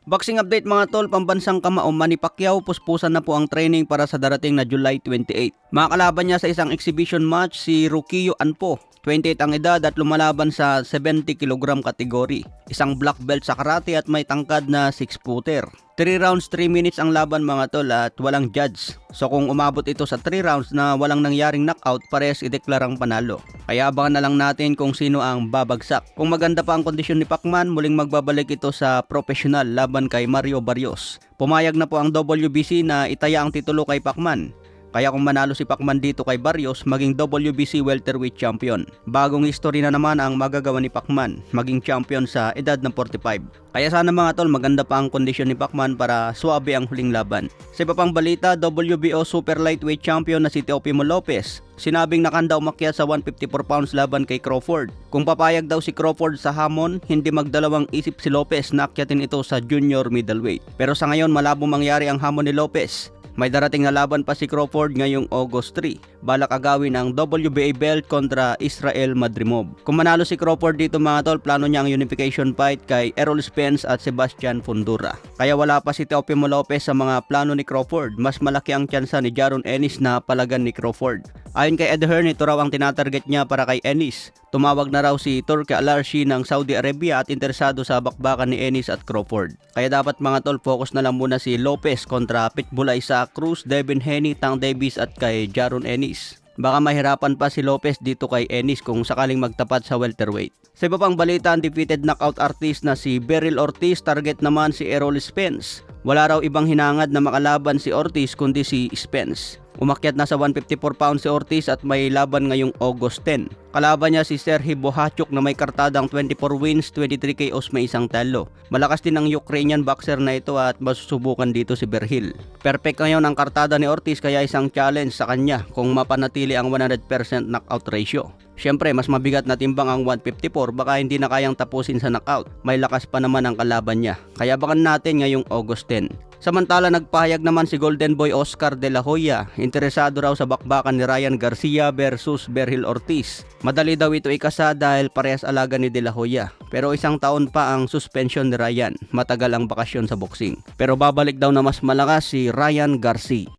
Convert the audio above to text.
Boxing update mga tol, pambansang kamao Manny Pacquiao, puspusan na po ang training para sa darating na July 28. Makakalaban niya sa isang exhibition match si Rukio Anpo, 28 ang edad at lumalaban sa 70 kg kategory. Isang black belt sa karate at may tangkad na 6-footer. 3 rounds 3 minutes ang laban mga tol at walang judge. So kung umabot ito sa 3 rounds na walang nangyaring knockout, parehas ideklarang panalo. Kaya abangan na lang natin kung sino ang babagsak. Kung maganda pa ang kondisyon ni Pacman, muling magbabalik ito sa professional laban kay Mario Barrios. Pumayag na po ang WBC na itaya ang titulo kay Pacman. Kaya kung manalo si Pacman dito kay Barrios, maging WBC welterweight champion. Bagong history na naman ang magagawa ni Pacman, maging champion sa edad ng 45. Kaya sana mga tol, maganda pa ang kondisyon ni Pacman para suwabe ang huling laban. Sa iba pang balita, WBO super lightweight champion na si Teofimo Lopez, sinabing nakanda umakyat sa 154 pounds laban kay Crawford. Kung papayag daw si Crawford sa hamon, hindi magdalawang isip si Lopez na akyatin ito sa junior middleweight. Pero sa ngayon, malabo mangyari ang hamon ni Lopez. May darating na laban pa si Crawford ngayong August 3. Balak agawin ang WBA belt kontra Israel Madrimov. Kung manalo si Crawford dito mga tol, plano niya ang unification fight kay Errol Spence at Sebastian Fundora. Kaya wala pa si Teofimo Lopez sa mga plano ni Crawford. Mas malaki ang tsansa ni Jaron Ennis na palagan ni Crawford. Ayon kay Ed Hearn, ito raw ang tinatarget niya para kay Ennis. Tumawag na raw si Turki Alarshi ng Saudi Arabia at interesado sa bakbakan ni Ennis at Crawford. Kaya dapat mga tol, focus na lang muna si Lopez kontra Pitbull Isaac Cruz, Devin Haney, Tang Davis at kay Jaron Ennis. Baka mahirapan pa si Lopez dito kay Ennis kung sakaling magtapat sa welterweight. Sa iba pang balita, undefeated knockout artist na si Beryl Ortiz, target naman si Errol Spence. Wala raw ibang hinangad na makalaban si Ortiz kundi si Spence. Umakyat na sa 154 pounds si Ortiz at may laban ngayong August 10. Kalaban niya si Serhiy Bohachuk na may kartadang 24 wins, 23 KOs, may isang talo. Malakas din ang Ukrainian boxer na ito at masusubukan dito si Berhil. Perfect ngayon ang kartada ni Ortiz kaya isang challenge sa kanya kung mapanatili ang 100% knockout ratio. Siyempre, mas mabigat na timbang ang 154, baka hindi na kayang tapusin sa knockout. May lakas pa naman ang kalaban niya. Kaya bakan natin ngayong August 10. Samantala, nagpahayag naman si Golden Boy Oscar De La Hoya. Interesado raw sa bakbakan ni Ryan Garcia versus Berhil Ortiz. Madali daw ito ikasa dahil parehas alaga ni De La Hoya. Pero isang taon pa ang suspension ni Ryan. Matagal ang bakasyon sa boxing. Pero babalik daw na mas malakas si Ryan Garcia.